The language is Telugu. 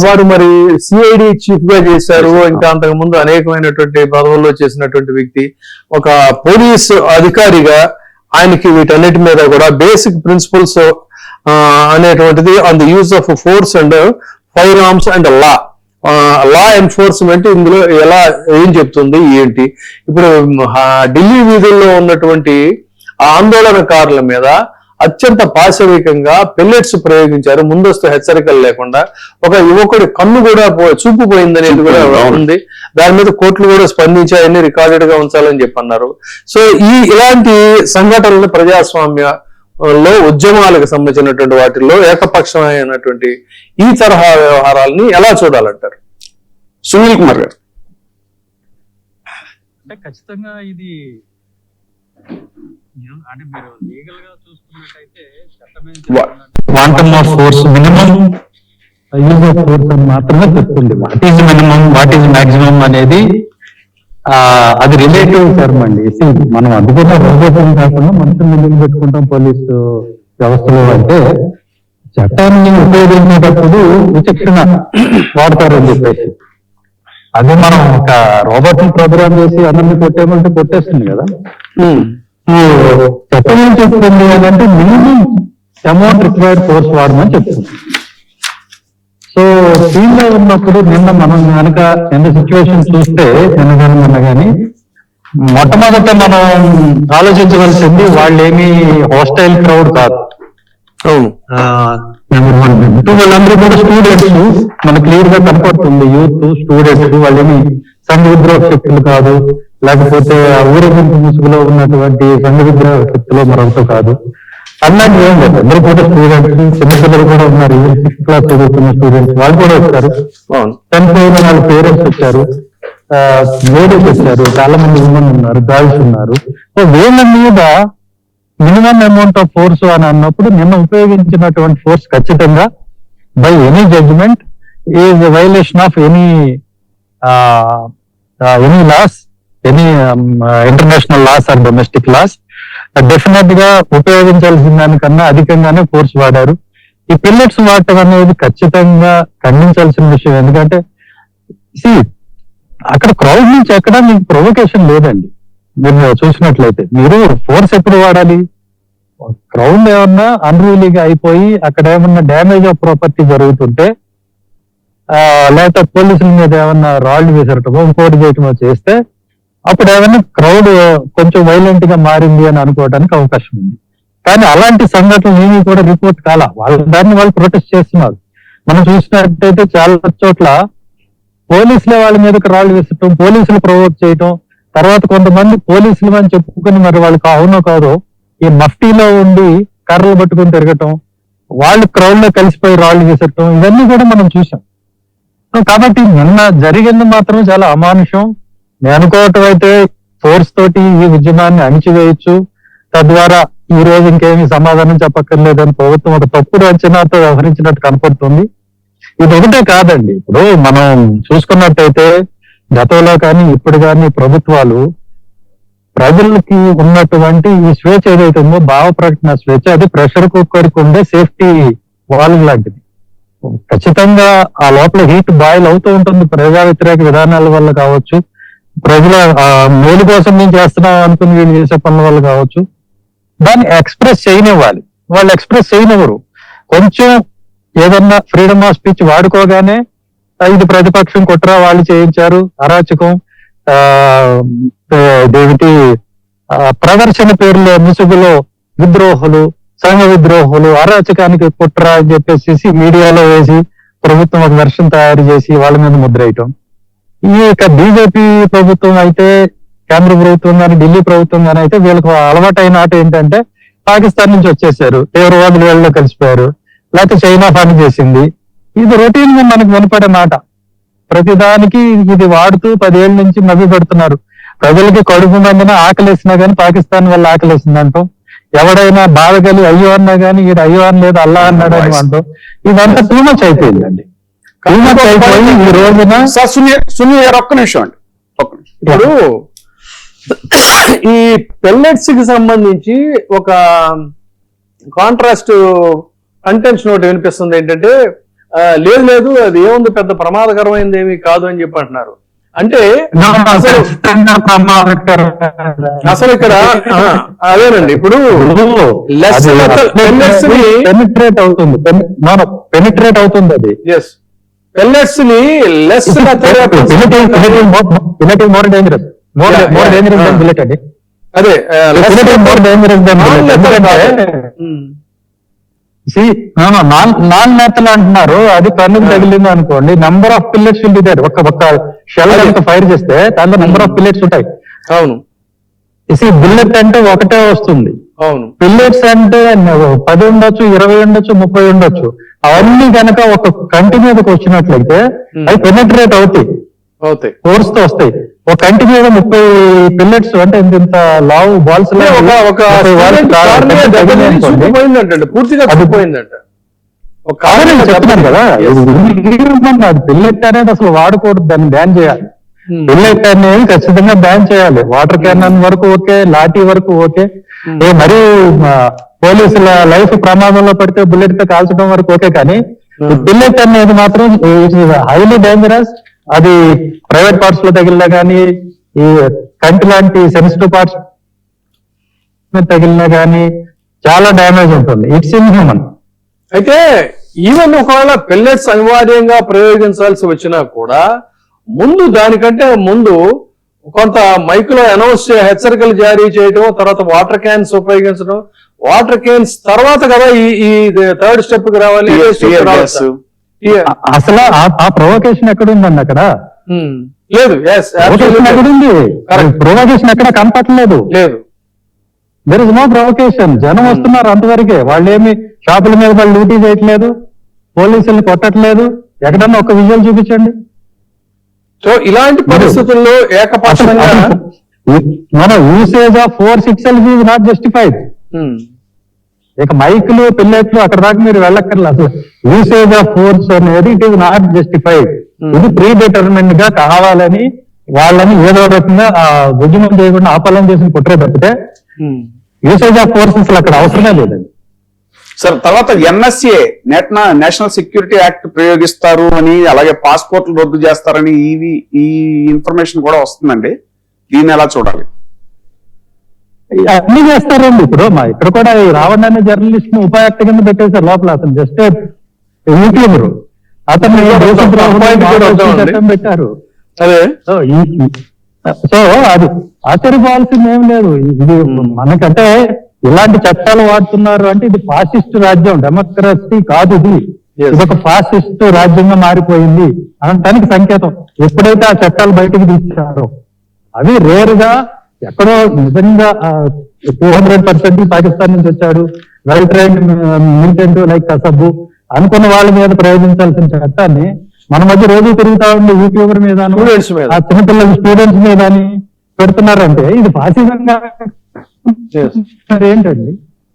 వారు మరి సిఐడి చీఫ్ గా చేశారు, ఇంకా అంతకు ముందు అనేకమైనటువంటి పదవుల్లో చేసినటువంటి వ్యక్తి, ఒక పోలీసు అధికారిగా ఆయనకి వీటన్నిటి మీద కూడా బేసిక్ ప్రిన్సిపల్స్ అనేటువంటిది on the use of force and fire arms and law enforcement ఇందులో ఎలా ఏం చెప్తుంది ఏంటి. ఇప్పుడు ఢిల్లీ వీధుల్లో ఉన్నటువంటి ఆందోళనకారుల మీద అత్యంత పాశవికంగా పెల్లెట్స్ ప్రయోగించారు, ముందస్తు హెచ్చరికలు లేకుండా. ఒక యువకుడి కన్ను కూడా చూపు పోయిందనేది కూడా ఉంది. దాని మీద కోర్టులు కూడా స్పందించాయని రికార్డెడ్ గా ఉంచాలని చెప్పన్నారు. సో ఇలాంటి సంఘటనలు ప్రజాస్వామ్యంలో ఉద్యమాలకు సంబంధించినటువంటి వాటిల్లో ఏకపక్షమైనటువంటి ఈ తరహా వ్యవహారాలని ఎలా చూడాలంటారు సునీల్ కుమార్ గారు? అంటే ఖచ్చితంగా ఇది అంటే మీరు లీగల్ గా చూసుకున్నట్టయితే quantum of force minimum use of force అని మాత్రమే చెప్తుంది. What is minimum, what is maximum అనేది అది రిలేటివ్ టర్మ్ అండి. మనం అందుకున్న రోబోట్ కాకుండా మనుషులు నిధులు పెట్టుకుంటాం పోలీసు వ్యవస్థలో. అంటే చట్టాన్ని ఉపయోగించేటప్పుడు విచక్షణ వాడతారని చెప్పేసి, అదే మనం ఒక రోబోట్ ని ప్రోగ్రామ్ చేసి అందరినీ కొట్టేయమంటే కొట్టేస్తుంది కదా. చట్టం ఏం చెప్తుంది అంటే మినిమం అమౌంట్ రిక్వైర్డ్ ఫోర్స్ వాడమని చెప్తుంది. సో టీంలో ఉన్నప్పుడు నిన్న మనం కనుక ఎంత సిచ్యువేషన్ చూస్తే నిన్న కానీ మొట్టమొదట మనం ఆలోచించవలసింది వాళ్ళేమీ హాస్టైల్ క్రౌడ్ కాదు. వాళ్ళందరూ కూడా స్టూడెంట్స్, మనకు క్లియర్ గా కనపడుతుంది. యూత్ స్టూడెంట్స్, వాళ్ళేమి సంఘ విద్రోహ శక్తులు కాదు, లేకపోతే ఊరేగింపు ముసుగులో ఉన్నటువంటి సంఘ విద్రోహ శక్తులు మరొకటి కాదు. అన్నట్టు ఏం లేదు, అందరూ కూడా స్టూడెంట్స్, చిన్నపిల్లలు కూడా ఉన్నారు. 6th క్లాస్ చదువుతున్న స్టూడెంట్స్ వాళ్ళు కూడా వచ్చారు. 10th అయిన వాళ్ళ పేరెంట్స్ వచ్చారు, లేడీస్ వచ్చారు, చాలా మంది ఉమెన్ ఉన్నారు, గర్ల్స్ ఉన్నారు. సో వీళ్ళ మీద మినిమం అమౌంట్ ఆఫ్ ఫోర్స్ అని అన్నప్పుడు నిన్న ఉపయోగించినటువంటి ఫోర్స్ ఖచ్చితంగా by any judgement is violation of any laws, any international laws or domestic laws. Definite గా ఉపయోగించాల్సిన దానికన్నా అధికంగానే ఫోర్స్ వాడారు. ఈ పిల్లెట్స్ వాడటం అనేది ఖచ్చితంగా ఖండించాల్సిన విషయం. ఎందుకంటే అక్కడ క్రౌడ్ నుంచి ఎక్కడ మీకు ప్రొవొకేషన్ లేదండి. మీరు చూసినట్లయితే మీరు ఫోర్స్ ఎప్పుడు వాడాలి? క్రౌడ్ ఏమన్నా అన్రూలీగా అయిపోయి అక్కడ ఏమన్నా డ్యామేజ్ ఆఫ్ ప్రాపర్టీ జరుగుతుంటే, లేకపోతే పోలీసుల మీద ఏమన్నా రాళ్లు విసరటమో ఇంకోటి చేయటమో చేస్తే అప్పుడు ఏమైనా క్రౌడ్ కొంచెం వైలెంట్ గా మారింది అని అనుకోవడానికి అవకాశం ఉంది. కానీ అలాంటి సంఘటనలు ఏమీ కూడా రిపోర్ట్ కాలా. దాన్ని వాళ్ళు ప్రొటెస్ట్ చేస్తున్నారు. మనం చూసినట్టయితే చాలా చోట్ల పోలీసులే వాళ్ళ మీదకి రాళ్లు విసరటం, పోలీసులు ప్రొవోక్ చేయటం, తర్వాత కొంతమంది పోలీసులు అని చెప్పుకుని మరి వాళ్ళకి అవునో కాదో ఈ మఫ్టీలో ఉండి కర్రలు పట్టుకుని తిరగటం, వాళ్ళు క్రౌడ్ లో కలిసిపోయి రాళ్లు విసరటం, ఇవన్నీ కూడా మనం చూసాం. కాబట్టి నిన్న జరిగింది మాత్రం చాలా అమానుషం. నేను అనుకోవటం అయితే ఫోర్స్ తోటి ఈ ఉద్యమాన్ని అణిచివేయచ్చు, తద్వారా ఈ రోజు ఇంకేమీ సమాధానం చెప్పక్కర్లేదని ప్రభుత్వం ఒక తప్పుడు అంచనాతో వ్యవహరించినట్టు కనపడుతుంది. ఇది ఒకటే కాదండి, ఇప్పుడు మనం చూసుకున్నట్టయితే గతంలో కానీ ఇప్పుడు కానీ ప్రభుత్వాలు ప్రజలకి ఉన్నటువంటి ఈ స్వేచ్ఛ ఏదైతే ఉందో, భావ ప్రకటన స్వేచ్ఛ, అది ప్రెషర్ కుక్కర్కి ఉండే సేఫ్టీ వాల్వ్ లాంటిది. ఖచ్చితంగా ఆ లోపల హీట్ బాయిల్ అవుతూ ఉంటుంది. ప్రజా వ్యతిరేక విధానాల వల్ల కావచ్చు, ప్రజల మేలు కోసం నేను చేస్తున్నాం అనుకుని వీళ్ళు చేసే పనుల వల్ల కావచ్చు, దాన్ని ఎక్స్ప్రెస్ చేయనివ్వాలి. వాళ్ళు ఎక్స్ప్రెస్ చేయనివ్వరు. కొంచెం ఏదన్నా ఫ్రీడమ్ ఆఫ్ స్పీచ్ వాడుకోగానే ఇది ప్రతిపక్షం కుట్ర, వాళ్ళు చేయించారు, అరాచకం, దేవిటి ప్రదర్శన పేరులో ముసుగులో విద్రోహులు, సంఘ విద్రోహులు, అరాచకానికి కుట్ర అని చెప్పేసి మీడియాలో వేసి ప్రభుత్వం ఒక వెర్షన్ తయారు చేసి వాళ్ళ మీద ముద్రేయటం. ఈ యొక్క బీజేపీ ప్రభుత్వం అయితే, కేంద్ర ప్రభుత్వం కానీ ఢిల్లీ ప్రభుత్వం కానీ అయితే వీళ్ళకి అలవాటైన ఆట ఏంటంటే పాకిస్తాన్ నుంచి వచ్చేసారు, తీవ్రవాదులు వీళ్ళలో కలిసిపోయారు, లేకపోతే చైనా పని చేసింది. ఇది రొటీన్ గా మనకు వినపడే మాట. ప్రతిదానికి ఇది వాడుతూ 10 ఏళ్ల నుంచి నవ్వి పెడుతున్నారు. ప్రజలకి కడుపు మందిన ఆకలేసినా గానీ పాకిస్తాన్ వల్ల ఆకలేసిందంటాం, ఎవడైనా బాధ కలిగి అయ్యో అన్నా గానీ ఈడు అయ్యో అని లేదు అల్లా అన్నాడు అని అంటాం. ఇదంతా టూ మచ్ అయిపోయిందండి. టూ మచ్ అయిపోయి ఈ రోజున ఒక్క నిమిషం అండి, ఇప్పుడు ఈ పెల్లెట్స్ కి సంబంధించి ఒక కాంట్రాస్ట్ కంటెంట్స్ నోటి వినిపిస్తుంది. ఏంటంటే లేదు లేదు అది ఏముంది పెద్ద ప్రమాదకరమైనది ఏమీ కాదు అని చెప్పి అంటున్నారు. అంటే అసలు ఇక్కడ అదేనండి ఇప్పుడు పెనిట్రేట్ అవుతుంది, పెనిట్రేట్ అవుతుంది అది. ఎస్, పెల్లెట్స్ ని less more dangerous, more dangerous than bullet అండి. అదే మోర్ డేంజరస్ దెన్ నాన్ నేతలు అంటున్నారు. అది కన్నుకు తగిలింది అనుకోండి, number of pellets will be there. ఒక్క షెల్ కనుక ఫైర్ చేస్తే దాంట్లో నంబర్ ఆఫ్ పిల్లెట్స్ ఉంటాయి. అవును, బుల్లెట్ అంటే ఒకటే వస్తుంది. అవును, పిల్లెట్స్ అంటే 10 ఉండొచ్చు, 20 ఉండొచ్చు, 30 ఉండొచ్చు. అవన్నీ కనుక ఒక కంటి మీదకి వచ్చినట్లయితే అవి పెనట్రేట్ అవుతాయి, ఫోర్స్ తో వస్తాయి. ఒక కంటి మీద 30 పిల్లెట్స్ అంటే ఇంత లావు బాల్స్ పూర్తిగా చెప్తున్నాను కదా. పిల్లెట్ అనేది అసలు వాడకూడదు, దాన్ని బ్యాన్ చేయాలి. పిల్లెట్ అనేది ఖచ్చితంగా బ్యాన్ చేయాలి. వాటర్ క్యానన్ వరకు ఓకే, లాఠీ వరకు ఓకే, మరీ పోలీసుల లైఫ్ ప్రమాదంలో పడితే బుల్లెట్ తో కాల్చడం వరకు ఓకే. కానీ పిల్లెట్ అనేది మాత్రం హైలీ డేంజరస్. అది ప్రైవేట్ పార్ట్స్ లో తగిలినా కానీ, ఈ కంటి లాంటి సెన్సిటివ్ పార్ట్స్ తగిలినా కానీ చాలా డ్యామేజ్ ఉంటుంది. It's inhuman. అయితే ఈవెన్ ఒకవేళ పెల్లెట్స్ అనివార్యంగా ప్రయోగించాల్సి వచ్చినా కూడా ముందు దానికంటే ముందు కొంత మైకులో అనౌన్స్ హెచ్చరికలు జారీ చేయడం, తర్వాత వాటర్ క్యాన్స్ ఉపయోగించడం. వాటర్ క్యాన్స్ తర్వాత కదా ఈ థర్డ్ స్టెప్ కి రావాలి. అసలు ఆ ప్రొవోకేషన్ ఎక్కడ ఉందండి? అక్కడ లేదు. ఎక్కడుంది? ప్రొవోకేషన్ ఎక్కడ కనపట్లేదు. లేదు, దెర్ ఇస్ నో ప్రొవోకేషన్. జనం వస్తున్నారు అంతవరకే. వాళ్ళేమి షాపుల మీద వాళ్ళు డ్యూటీ చేయట్లేదు, పోలీసులు కొట్టట్లేదు. ఎక్కడన్నా ఒక విజువల్ చూపించండి. సో ఇలాంటి పరిస్థితుల్లో ఏకపక్షంగా మన usage of force itself is not justified. ఇక మైకులు, పిల్లెట్లు అక్కడ దాకా మీరు వెళ్ళక్కర్లేదు. అసలు యూసేజ్ ఆఫ్ ఫోర్స్ అనేది ఇట్ ఈస్ నాట్ జస్టిఫైడ్. ఇది ప్రీ డిటర్మిన్డ్ గా కావాలని వాళ్ళని ఏదో రకంగా ఉద్యమం చేయకుండా ఆపాలని చేసిన కుట్రే తప్పితే యూసేజ్ ఆఫ్ ఫోర్స్ అసలు అక్కడ అవసరమే లేదండి. సార్, తర్వాత ఎన్ఎస్ఏ నేషనల్ సెక్యూరిటీ యాక్ట్ ప్రయోగిస్తారు అని, అలాగే పాస్పోర్ట్లు రద్దు చేస్తారని ఈ ఇన్ఫర్మేషన్ కూడా వస్తుందండి. దీన్ని ఎలా చూడాలి? అన్ని చేస్తారండి. ఇప్పుడు ఇక్కడ కూడా రావణ్ అనే జర్నలిస్ట్ ని ఉపాయాక్త కింద పెట్టేశారు లోపల. అతను జస్ట్ యూట్యూబర్. అతన్ని చట్టం పెట్టారు. సో అది ఆశ్చర్యపోవాల్సింది ఏం లేదు. ఇది మనకంటే ఇలాంటి చట్టాలు వాడుతున్నారు అంటే ఇది ఫాసిస్ట్ రాజ్యం, డెమోక్రసీ కాదు. ఇది ఒక ఫాసిస్ట్ రాజ్యంగా మారిపోయింది అనడానికి సంకేతం. ఎప్పుడైతే ఆ చట్టాలు బయటకు తీశారో అవి రేర్ గా ఎక్కడో నిజంగా 200% పాకిస్తాన్ నుంచి వచ్చాడు, వెల్ ట్రైన్డ్ మిలిటెంట్ లైక్ కసబ్బు అనుకున్న వాళ్ళ మీద ప్రయోగించాల్సిన చట్టాన్ని మన మధ్య రోజు తిరుగుతా ఉండే యూట్యూబర్ మీద, ఆ చిన్నపిల్లల స్టూడెంట్స్ మీద పెడుతున్నారంటే ఇది ఫాసిజంగా ఏంటండి?